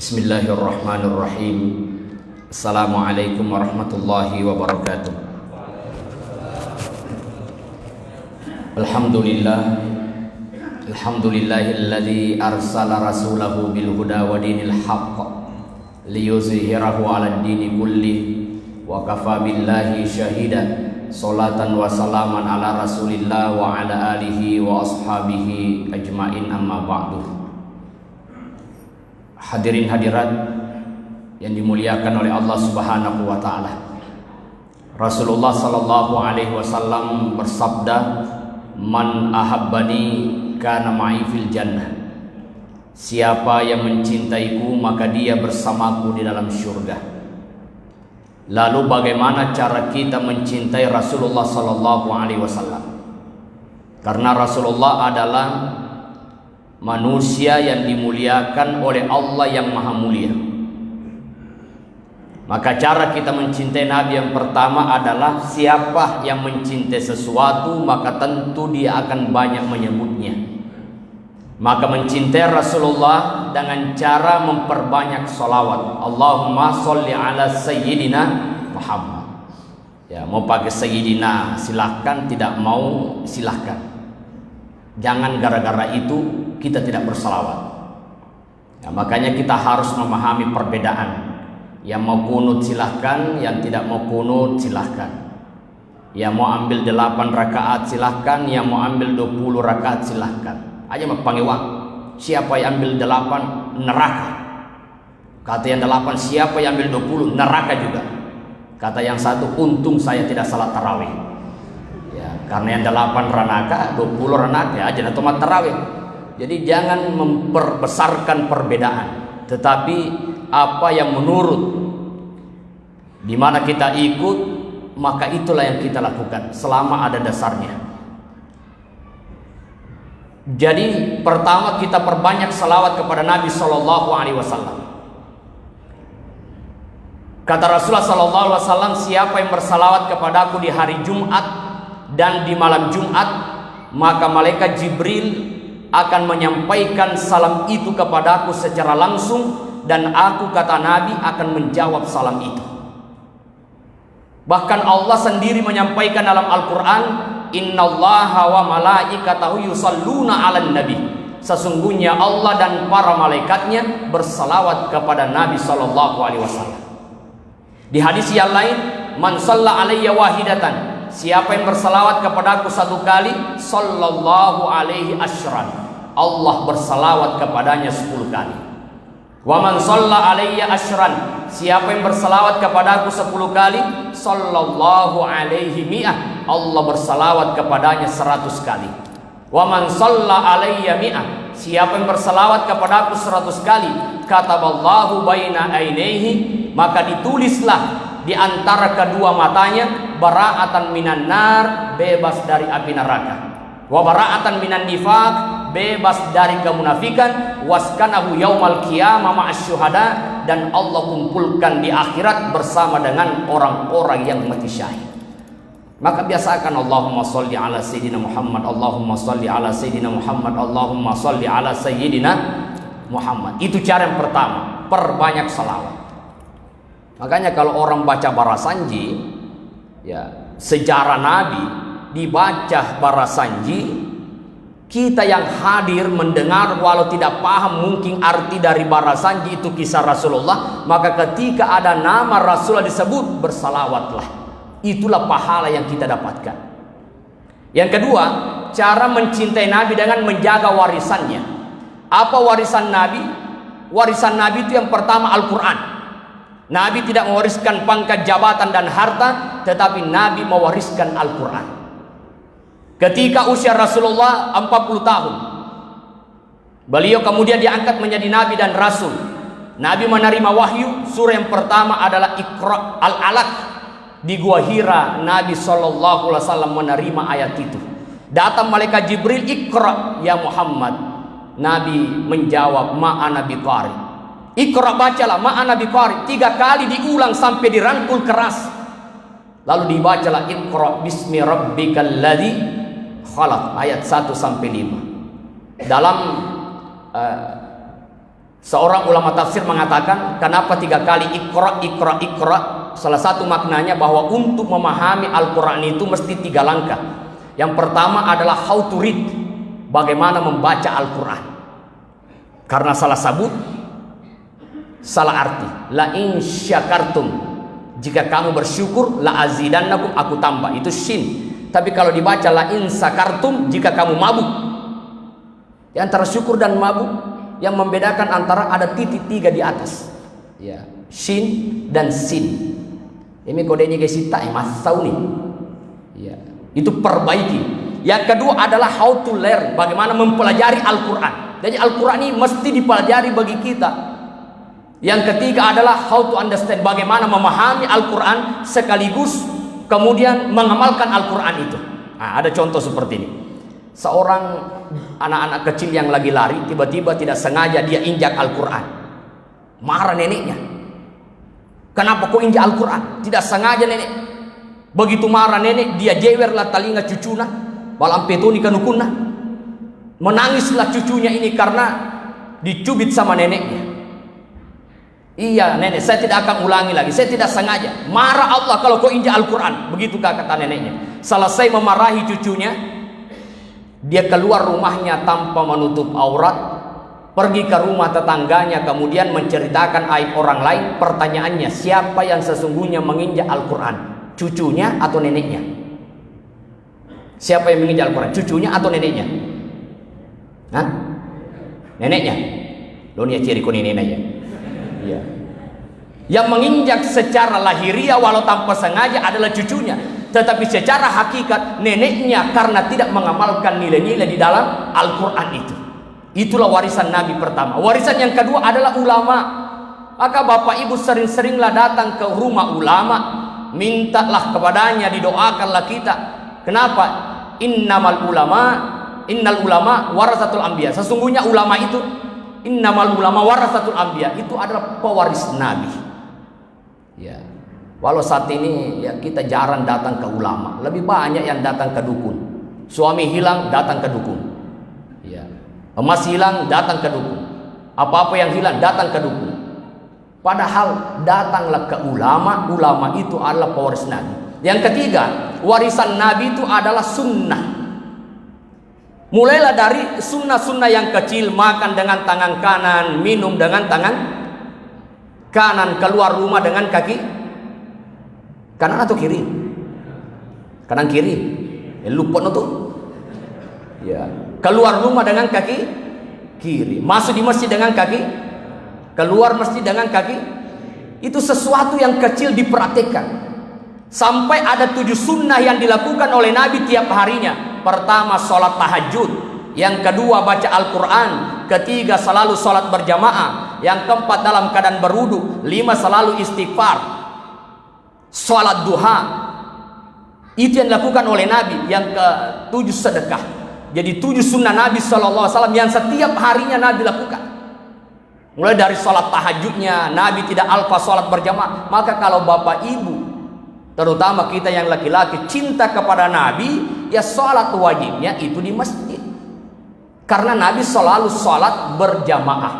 Bismillahirrahmanirrahim. Assalamualaikum warahmatullahi wabarakatuh. Alhamdulillahilladzi arsala rasulahu bil huda wa dinil haqq liyuzhirahu 'alad dini kulli wa kafa billahi syahida. Salatan wa salaman ala Rasulillah wa ala alihi wa ashabihi ajmain, amma ba'du. Hadirin hadirat yang dimuliakan oleh Allah Subhanahu wa taala. Rasulullah sallallahu alaihi wasallam bersabda, "Man ahabbani kana ma'i fil jannah." Siapa yang mencintaiku maka dia bersamaku di dalam syurga. Lalu bagaimana cara kita mencintai Rasulullah sallallahu alaihi wasallam? Karena Rasulullah adalah manusia yang dimuliakan oleh Allah yang maha mulia. Maka cara kita mencintai Nabi yang pertama adalah, siapa yang mencintai sesuatu maka tentu dia akan banyak menyebutnya. Maka mencintai Rasulullah dengan cara memperbanyak sholawat. Allahumma sholli ala Sayyidina Muhammad. Ya, mau pakai Sayyidina silahkan, tidak mau silahkan. Jangan gara-gara itu kita tidak bersalawat. Ya, makanya kita harus memahami perbedaan. Yang mau kunut silahkan, yang tidak mau kunut silahkan. Yang mau ambil 8 rakaat silahkan, yang mau ambil 20 rakaat silahkan. Aja mah panggewang. Siapa yang ambil 8 neraka. Kata yang 8, siapa yang ambil 20 neraka juga. Kata yang satu, untung saya tidak salat tarawih. Ya, karena yang 8 ranaka, 20 ranaka aja atau tarawih. Jadi jangan memperbesarkan perbedaan, tetapi apa yang menurut di mana kita ikut, maka itulah yang kita lakukan selama ada dasarnya. Jadi pertama kita perbanyak salawat kepada Nabi Shallallahu Alaihi Wasallam. Kata Rasulullah Shallallahu Alaihi Wasallam, siapa yang bersalawat kepadaku di hari Jumat dan di malam Jumat, maka malaikat Jibril akan menyampaikan salam itu kepadaku secara langsung, dan aku, kata Nabi, akan menjawab salam itu. Bahkan Allah sendiri menyampaikan dalam Al-Quran, innallaha wa malaikatahu yusalluna 'alan nabi. Sesungguhnya Allah dan para malaikatnya bersalawat kepada Nabi sallallahu alaihi wasallam. Di hadis yang lain, man shalla alayya wahidatan, siapa yang bersalawat kepadaku 1 kali, sallallahu alaihi asyran, Allah bersalawat kepadanya 10 kali. Wa man shalla alayya asyran, siapa yang bersalawat kepadaku 10 kali, sallallahu alaihi mi'ah, Allah bersalawat kepadanya 100 kali. Wa man shalla alayya mi'ah, siapa yang bersalawat kepadaku 100 kali, kataballahu baina ainaihi, maka ditulislah di antara kedua matanya, bara'atan minan nar, bebas dari api neraka, wa bara'atan minan nifaq, bebas dari kemunafikan, waskanahu yaumal qiyamah ma'asy syuhada, dan Allah kumpulkan di akhirat bersama dengan orang-orang yang mati syahid. Maka biasakan Allahumma sholli ala Sayyidina Muhammad, Allahumma sholli ala Sayyidina Muhammad, Allahumma sholli ala Sayyidina Muhammad. Itu cara yang pertama, perbanyak salawat. Makanya kalau orang baca Barasanji, ya, sejarah Nabi dibaca Barasanji, kita yang hadir mendengar walau tidak paham mungkin arti dari Barasanji itu kisah Rasulullah, maka ketika ada nama Rasulullah disebut, bersalawatlah. Itulah pahala yang kita dapatkan. Yang kedua, cara mencintai Nabi dengan menjaga warisannya. Apa warisan Nabi? Warisan Nabi itu yang pertama Al-Quran. Nabi tidak mewariskan pangkat, jabatan dan harta, tetapi Nabi mewariskan Al-Quran. Ketika usia Rasulullah 40 tahun, beliau kemudian diangkat menjadi Nabi dan Rasul. Nabi menerima wahyu. Surah yang pertama adalah Iqra, Al-Alaq. Di Gua Hira, Nabi SAW menerima ayat itu. Datang malaikat Jibril, Iqra ya Muhammad. Nabi menjawab, ma'ana biqari. Iqra, bacalah, ma'ana biqari. 3 kali diulang sampai dirangkul keras. Lalu dibacalah Iqra bismi rabbikal ladzi khalaq, ayat 1 sampai 5. Dalam Seorang ulama tafsir mengatakan, kenapa 3 kali Iqra, Iqra, Iqra? Salah satu maknanya bahwa untuk memahami Al-Quran itu mesti 3 langkah. Yang pertama adalah how to read, bagaimana membaca Al-Quran. Karena salah sabut, salah arti. La in syakartum, jika kamu bersyukur, la azidannakum, aku tambah. Itu shin. Tapi kalau dibaca la in sakartum, jika kamu mabuk. Di antara syukur dan mabuk, yang membedakan antara ada titik 3 di atas, ya, shin dan sin. Ini kodenya guys, kita mas tahu nih, ya, itu perbaiki. Yang kedua adalah how to learn, bagaimana mempelajari Al-Quran. Jadi Al-Quran ini mesti dipelajari bagi kita. Yang ketiga adalah how to understand, bagaimana memahami Al-Quran sekaligus kemudian mengamalkan Al-Quran itu. Nah, ada contoh seperti ini. Seorang anak-anak kecil yang lagi lari, tiba-tiba tidak sengaja dia injak Al-Quran. Marah neneknya. Kenapa kau injak Al-Quran? Tidak sengaja nenek. Begitu marah nenek, dia jewerlah telinga cucuna, balam petuni kanukuna. Menangislah cucunya ini karena dicubit sama neneknya. Iya nenek, saya tidak akan ulangi lagi, saya tidak sengaja. Marah Allah kalau kau injak Al-Quran. Begitu kata neneknya. Selesai memarahi cucunya, dia keluar rumahnya tanpa menutup aurat, pergi ke rumah tetangganya, kemudian menceritakan aib orang lain. Pertanyaannya, siapa yang sesungguhnya menginjak Al-Quran? Cucunya atau neneknya? Siapa yang menginjak Al-Quran? Cucunya atau neneknya? Hah? Neneknya? Lo nih ciri ko neneknya. Iya. Yang menginjak secara lahiriah walau tanpa sengaja adalah cucunya. Tetapi secara hakikat neneknya, karena tidak mengamalkan nilai-nilai di dalam Al-Quran itu. Itulah warisan Nabi pertama. Warisan yang kedua adalah ulama. Maka bapak ibu sering-seringlah datang ke rumah ulama, mintalah kepadanya, didoakanlah kita. Kenapa? Innal ulama warasatul anbiya. Sesungguhnya ulama itu, innamal ulama warasatul anbiya, itu adalah pewaris Nabi. Ya. Walau saat ini ya kita jarang datang ke ulama, lebih banyak yang datang ke dukun. Suami hilang datang ke dukun, ya. Emas hilang datang ke dukun. Apa-apa yang hilang datang ke dukun. Padahal datanglah ke ulama. Ulama itu adalah pewaris Nabi. Yang ketiga, warisan Nabi itu adalah sunnah. Mulailah dari sunnah-sunnah yang kecil, makan dengan tangan kanan, minum dengan tangan kanan, keluar rumah dengan kaki kanan atau kiri? Kanan kiri. Lupa no tuh. Ya. Keluar rumah dengan kaki kiri. Masuk di masjid dengan kaki. Keluar masjid dengan kaki. Itu sesuatu yang kecil diperhatikan. Sampai ada 7 sunnah yang dilakukan oleh Nabi tiap harinya. Pertama, sholat tahajud. Yang kedua, baca Al-Quran. Ketiga, selalu sholat berjamaah. Yang keempat, dalam keadaan berwudu. 5, selalu istighfar. Sholat duha. Itu yang dilakukan oleh Nabi. Yang ke-7, sedekah. Jadi 7 sunnah Nabi SAW yang setiap harinya Nabi lakukan. Mulai dari sholat tahajudnya, Nabi tidak alfa sholat berjamaah. Maka kalau bapak ibu, terutama kita yang laki-laki, cinta kepada Nabi, ya sholat wajibnya itu di masjid. Karena Nabi selalu sholat berjamaah.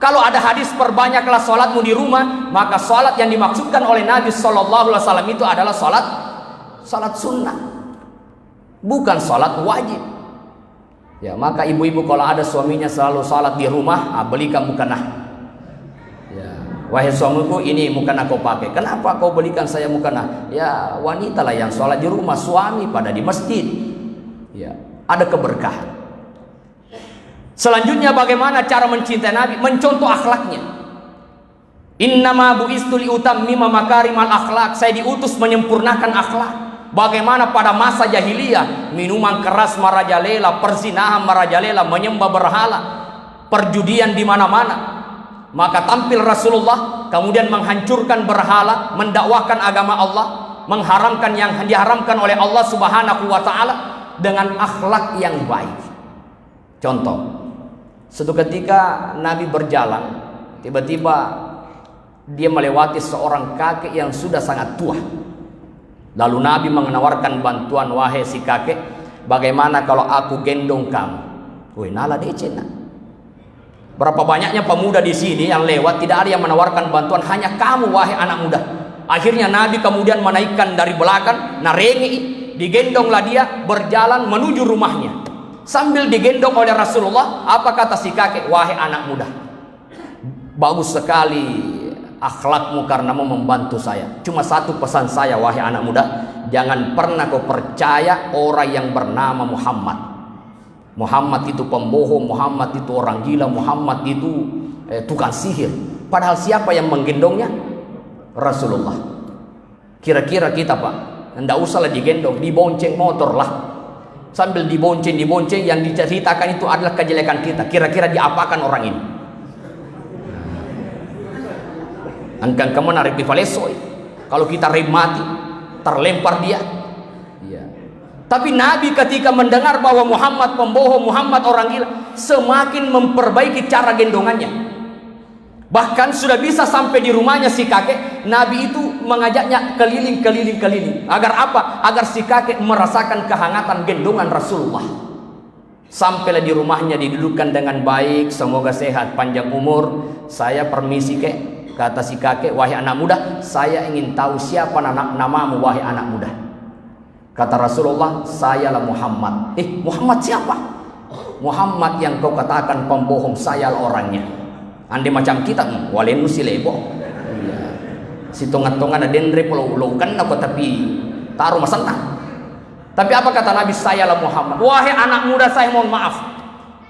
Kalau ada hadis perbanyaklah sholatmu di rumah, maka sholat yang dimaksudkan oleh Nabi SAW itu adalah sholat sunnah, bukan sholat wajib. Ya, maka ibu-ibu kalau ada suaminya selalu sholat di rumah, belikan mukena. Ya, wahai suamiku, ini mukena kau pakai. Kenapa kau belikan saya mukena? Ya, wanita lah yang sholat di rumah, suami pada di masjid. Ya, ada keberkahan. Selanjutnya, bagaimana cara mencintai Nabi? Mencontoh akhlaknya. Innama bu'istu liutammima makarimal akhlak. Saya diutus menyempurnakan akhlak. Bagaimana pada masa jahiliyah, minuman keras merajalela, perzinahan merajalela, menyembah berhala, perjudian di mana-mana. Maka tampil Rasulullah, kemudian menghancurkan berhala, mendakwahkan agama Allah, mengharamkan yang diharamkan oleh Allah Subhanahu wa taala dengan akhlak yang baik. Contoh, suatu ketika Nabi berjalan, tiba-tiba dia melewati seorang kakek yang sudah sangat tua. Lalu Nabi menawarkan bantuan, wahai si kakek, bagaimana kalau aku gendong kamu? Woi, nala decena. Berapa banyaknya pemuda di sini yang lewat, tidak ada yang menawarkan bantuan, hanya kamu wahai anak muda. Akhirnya Nabi kemudian menaikkan dari belakang, narengi, digendonglah dia berjalan menuju rumahnya. Sambil digendong oleh Rasulullah, apa kata si kakek? Wahai anak muda, bagus sekali akhlakmu karena mau membantu saya. Cuma satu pesan saya, wahai anak muda, jangan pernah kau percaya orang yang bernama Muhammad. Muhammad itu pembohong, Muhammad itu orang gila, Muhammad itu tukang sihir. Padahal siapa yang menggendongnya? Rasulullah. Kira-kira kita, Pak, tidak usahlah digendong, dibonceng motor lah. Sambil dibonceng yang diceritakan itu adalah kejelekan kita. Kira-kira diapakan orang ini? Angkang kemana Ripi Valesoi? Kalau kita rem mati, terlempar dia. Tapi Nabi ketika mendengar bahwa Muhammad pembohong, Muhammad orang gila, semakin memperbaiki cara gendongannya. Bahkan sudah bisa sampai di rumahnya si kakek, Nabi itu mengajaknya keliling. Agar apa? Agar si kakek merasakan kehangatan gendongan Rasulullah. Sampailah di rumahnya, didudukkan dengan baik, semoga sehat, panjang umur. Saya permisi kek, kata si kakek, wahai anak muda, saya ingin tahu siapa namamu wahai anak muda. Kata Rasulullah, sayalah Muhammad. Muhammad siapa? Muhammad yang kau katakan pembohong, sayalah orangnya. Ande macam kita, walenu si lebo. Si tongan-tongan ada dendre pulau kan aku tapi taruh masantang. Tapi apa kata Nabi? Sayalah Muhammad. Wahai anak muda, saya mohon maaf.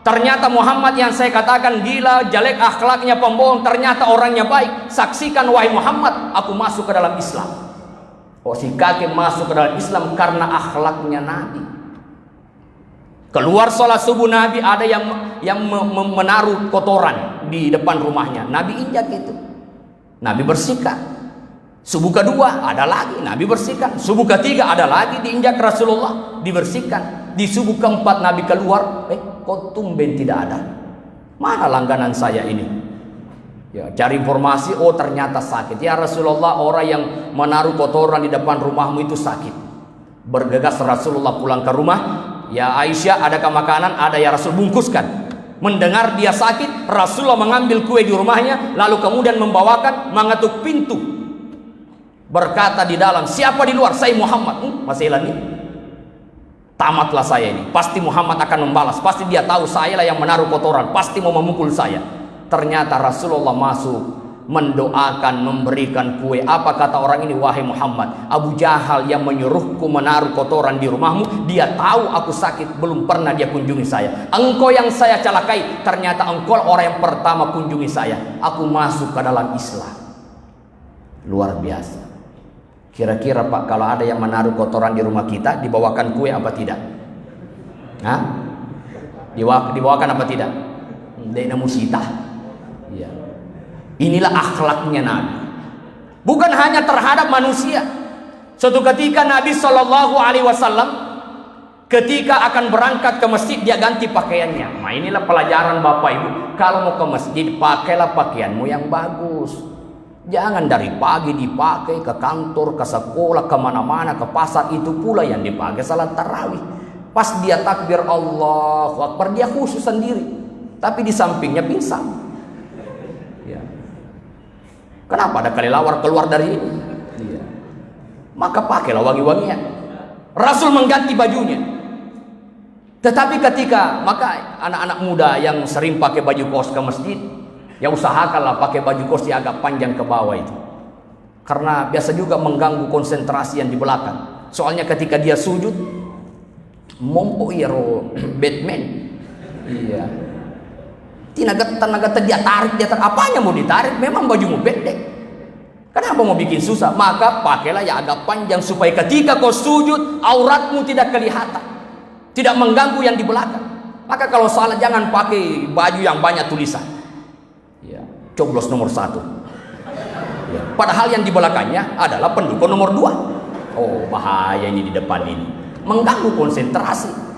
Ternyata Muhammad yang saya katakan gila, jelek akhlaknya, pembohong, ternyata orangnya baik. Saksikan wahai Muhammad, aku masuk ke dalam Islam. Oh, si kakek masuk ke dalam Islam karena akhlaknya Nabi. Keluar sholat subuh Nabi, ada yang menaruh kotoran di depan rumahnya. Nabi injak itu. Nabi bersihkan. Subuh kedua ada lagi, Nabi bersihkan. Subuh ketiga ada lagi, diinjak Rasulullah, dibersihkan. Di subuh keempat Nabi keluar, kok tumben tidak ada? Mana langganan saya ini? Ya, cari informasi, oh ternyata sakit. Ya Rasulullah, orang yang menaruh kotoran di depan rumahmu itu sakit. Bergegas Rasulullah pulang ke rumah. Ya Aisyah, adakah makanan? Ada ya Rasul, bungkuskan. Mendengar dia sakit, Rasulullah mengambil kue di rumahnya, lalu kemudian membawakan, mengetuk pintu. Berkata di dalam, siapa di luar? Saya Muhammad. Masih hilang nih. Tamatlah saya ini. Pasti Muhammad akan membalas. Pasti dia tahu saya lah yang menaruh kotoran. Pasti mau memukul saya. Ternyata Rasulullah masuk, mendoakan, memberikan kue. Apa kata orang ini? Wahai Muhammad, Abu Jahal yang menyuruhku menaruh kotoran di rumahmu, dia tahu aku sakit, belum pernah dia kunjungi saya. Engkau yang saya celakai, ternyata engkau orang yang pertama kunjungi saya. Aku masuk ke dalam Islam. Luar biasa. Kira-kira Pak, kalau ada yang menaruh kotoran di rumah kita, dibawakan kue apa tidak? Dibawakan apa tidak? Dena musitah. Ya. Inilah akhlaknya Nabi. Bukan hanya terhadap manusia. Suatu ketika Nabi SAW ketika akan berangkat ke masjid, dia ganti pakaiannya. Nah, inilah pelajaran Bapak Ibu. Kalau mau ke masjid, pakailah pakaianmu yang bagus. Jangan dari pagi dipakai ke kantor, ke sekolah, kemana-mana, ke pasar. Itu pula yang dipakai salat tarawih. Pas dia takbir Allahu Akbar, dia khusyuk sendiri, tapi di sampingnya pingsan. Kenapa ada kelelawar keluar dari ini? Maka pakailah wangi-wangian. Rasul mengganti bajunya. Tetapi ketika, maka anak-anak muda yang sering pakai baju kos ke masjid, ya usahakanlah pakai baju kos yang agak panjang ke bawah itu. Karena biasa juga mengganggu konsentrasi yang di belakang. Soalnya ketika dia sujud, mompo iro Batman. Iya. Tenaga dia tarik, apanya mau ditarik? Memang bajumu pendek. Kenapa mau bikin susah? Maka pakailah yang agak panjang supaya ketika kau sujud auratmu tidak kelihatan, tidak mengganggu yang di belakang. Maka kalau salah jangan pakai baju yang banyak tulisan. Ya, coblos nomor 1. Ya, padahal yang di belakangnya adalah pendukung nomor 2. Oh, bahaya ini di depan ini. Mengganggu konsentrasi.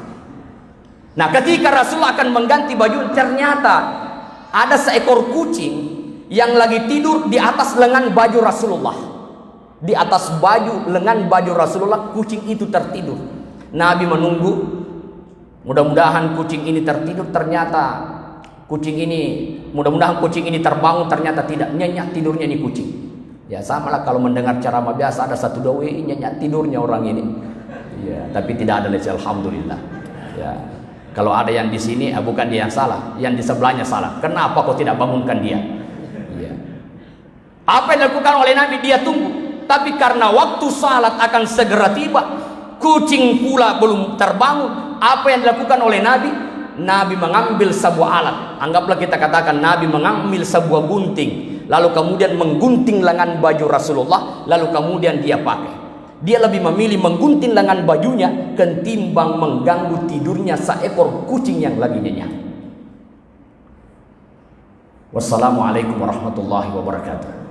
Nah, ketika Rasulullah akan mengganti baju, ternyata ada seekor kucing yang lagi tidur di atas lengan baju Rasulullah. Di atas lengan baju Rasulullah, kucing itu tertidur. Nabi menunggu, mudah-mudahan kucing ini tertidur. Ternyata kucing ini, mudah-mudahan kucing ini terbangun, ternyata tidak, nyenyak tidurnya ini kucing. Ya sama lah kalau mendengar ceramah biasa ada satu dua nyenyak tidurnya orang ini. Ya, tapi tidak ada lagi, alhamdulillah. Ya. Kalau ada yang di sini, bukan dia yang salah, yang di sebelahnya salah. Kenapa kau tidak bangunkan dia? Ya. Apa yang dilakukan oleh Nabi? Dia tunggu. Tapi karena waktu salat akan segera tiba, kucing pula belum terbangun. Apa yang dilakukan oleh Nabi? Nabi mengambil sebuah alat. Anggaplah kita katakan Nabi mengambil sebuah gunting, lalu kemudian menggunting lengan baju Rasulullah, lalu kemudian dia pakai. Dia lebih memilih menggunting lengan bajunya ketimbang mengganggu tidurnya seekor kucing yang lagi nyenyak. Wassalamualaikum warahmatullahi wabarakatuh.